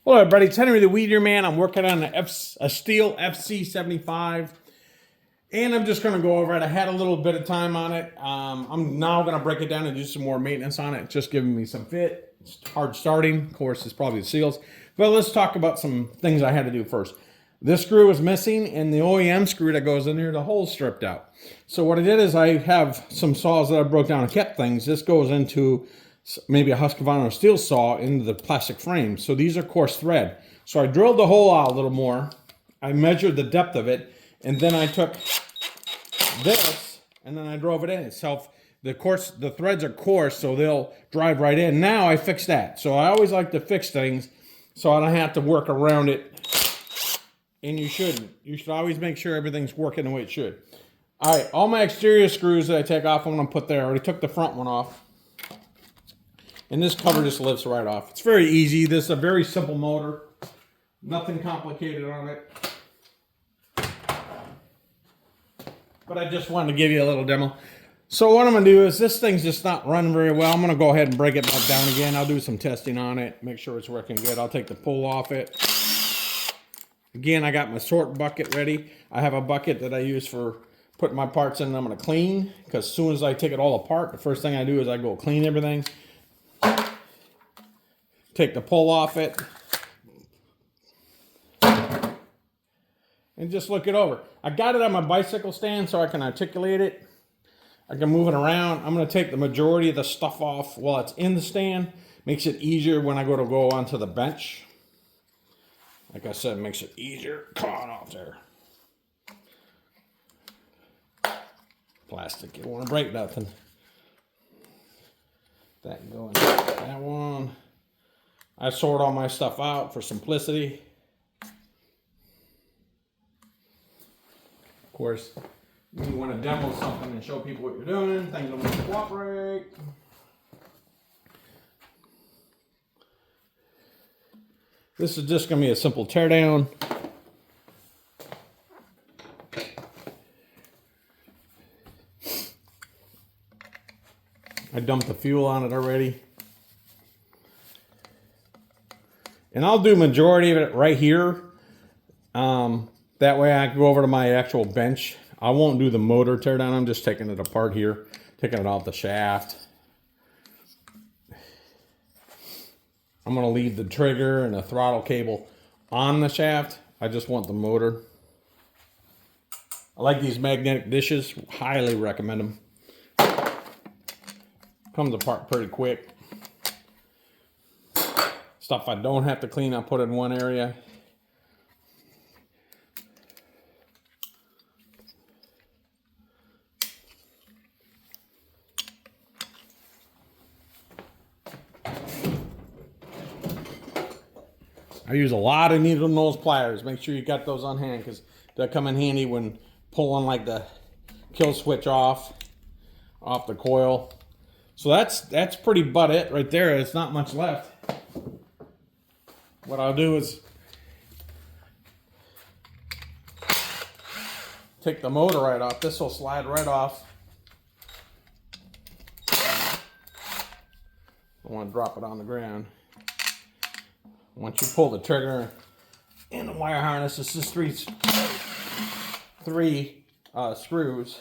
Hello everybody, it's Henry the Weed Eater Man. I'm working on a Stihl FC 75 and I'm just going to go over it. I had a little bit of time on it. I'm now going to break it down and do some more maintenance on it. It's just giving me some fit. It's hard starting. Of course, it's probably the seals. But let's talk about some things I had to do first. This screw is missing and the OEM screw that goes in here, the hole's stripped out. So what I did is I have some saws that I broke down and kept things. This goes into maybe a Husqvarna steel saw into the plastic frame. So these are coarse thread. So I drilled the hole out a little more. I measured the depth of it, and then I took this and then I drove it in itself. The threads are coarse, so they'll drive right in. Now I fixed that. So I always like to fix things so I don't have to work around it. And you shouldn't. You should always make sure everything's working the way it should. All right, all my exterior screws that I take off, I'm gonna put there. I already took the front one off. And this cover just lifts right off. It's very easy. This is a very simple motor. Nothing complicated on it. But I just wanted to give you a little demo. So what I'm going to do is, this thing's just not running very well. I'm going to go ahead and break it back down again. I'll do some testing on it. Make sure it's working good. I'll take the pull off it. Again, I got my sort bucket ready. I have a bucket that I use for putting my parts in and I'm going to clean. Because as soon as I take it all apart, the first thing I do is I go clean everything. Take the pull off it and just look it over. I got it on my bicycle stand so I can articulate it. I can move it around. I'm going to take the majority of the stuff off while it's in the stand. Makes it easier when I go onto the bench. Like I said, it makes it easier. Come on off there. Plastic, you don't want to break nothing. That can go in that one. I sort all my stuff out for simplicity. Of course, you want to demo something and show people what you're doing, things don't want to cooperate. This is just going to be a simple teardown. I dumped the fuel on it already. And I'll do majority of it right here. That way I can go over to my actual bench. I won't do the motor teardown. I'm just taking it apart here. Taking it off the shaft. I'm going to leave the trigger and the throttle cable on the shaft. I just want the motor. I like these magnetic dishes. Highly recommend them. Comes apart pretty quick. Stuff I don't have to clean, I put in one area. I use a lot of needle nose pliers. Make sure you got those on hand because they'll come in handy when pulling like the kill switch off the coil. So that's pretty about it right there. It's not much left. What I'll do is take the motor right off. This will slide right off. I want to drop it on the ground. Once you pull the trigger and the wire harness, this is three screws,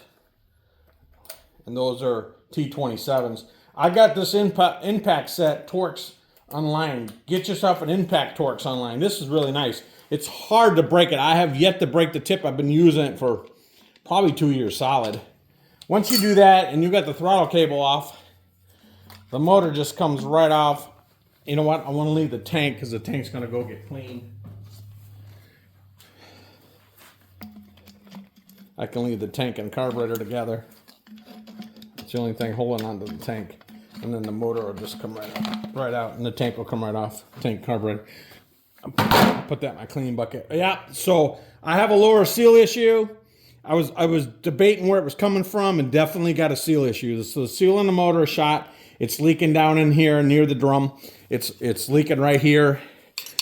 and those are T27s. I got this impact set Torx online. Get yourself an impact Torx online. This is really nice. It's hard to break it. I have yet to break the tip. I've been using it for probably 2 years solid. Once you do that and you got the throttle cable off, the motor just comes right off. You know what? I want to leave the tank because the tank's going to go get cleaned. I can leave the tank and carburetor together. It's the only thing holding onto the tank. And then the motor will just come right out, and the tank will come right off. Tank carburetor. Put that in my clean bucket. Yeah, so I have a lower seal issue. I was debating where it was coming from, and definitely got a seal issue. So the seal in the motor is shot. It's leaking down in here near the drum. It's leaking right here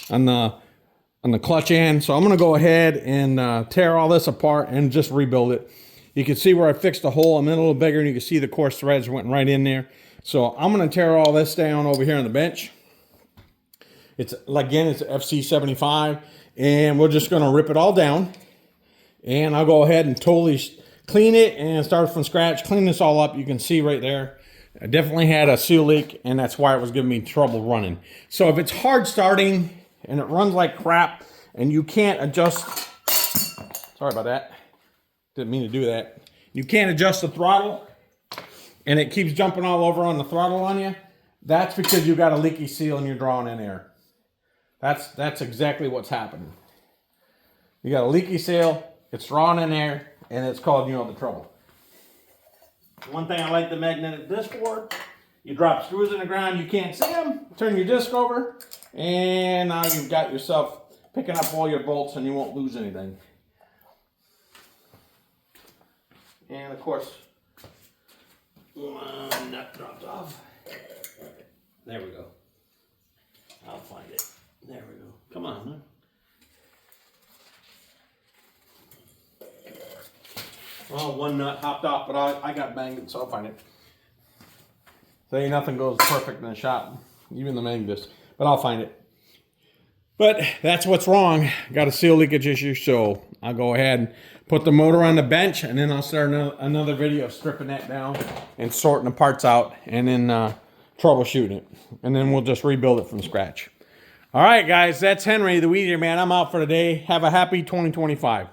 on the clutch end. So I'm gonna go ahead and tear all this apart and just rebuild it. You can see where I fixed the hole. I'm in a little bigger, and you can see the coarse threads went right in there. So I'm going to tear all this down over here on the bench. It's again, it's FC75, and we're just gonna rip it all down. And I'll go ahead and totally clean it and start from scratch. Clean this all up. You can see right there. I definitely had a seal leak, and that's why it was giving me trouble running. So if it's hard starting and it runs like crap and you can't adjust, sorry about that, didn't mean to do that. You can't adjust the throttle and it keeps jumping all over on the throttle on you, that's because you got a leaky seal and you're drawing in air. That's exactly what's happening. You got a leaky seal, it's drawing in air, and it's causing you all the trouble. One thing I like the magnetic disc for, you drop screws in the ground, you can't see them, turn your disc over, and now you've got yourself picking up all your bolts and you won't lose anything. And of course, one nut dropped off. There we go. I'll find it. There we go. Come on, huh? Well, one nut hopped off, but I got banged, so I'll find it. Say nothing goes perfect in the shop, even the main disc, but I'll find it. But that's what's wrong. Got a seal leakage issue, so I'll go ahead and put the motor on the bench, and then I'll start another video stripping that down and sorting the parts out, and then troubleshooting it. And then we'll just rebuild it from scratch. All right, guys, that's Henry, the Weed Eater Man. I'm out for the day. Have a happy 2025.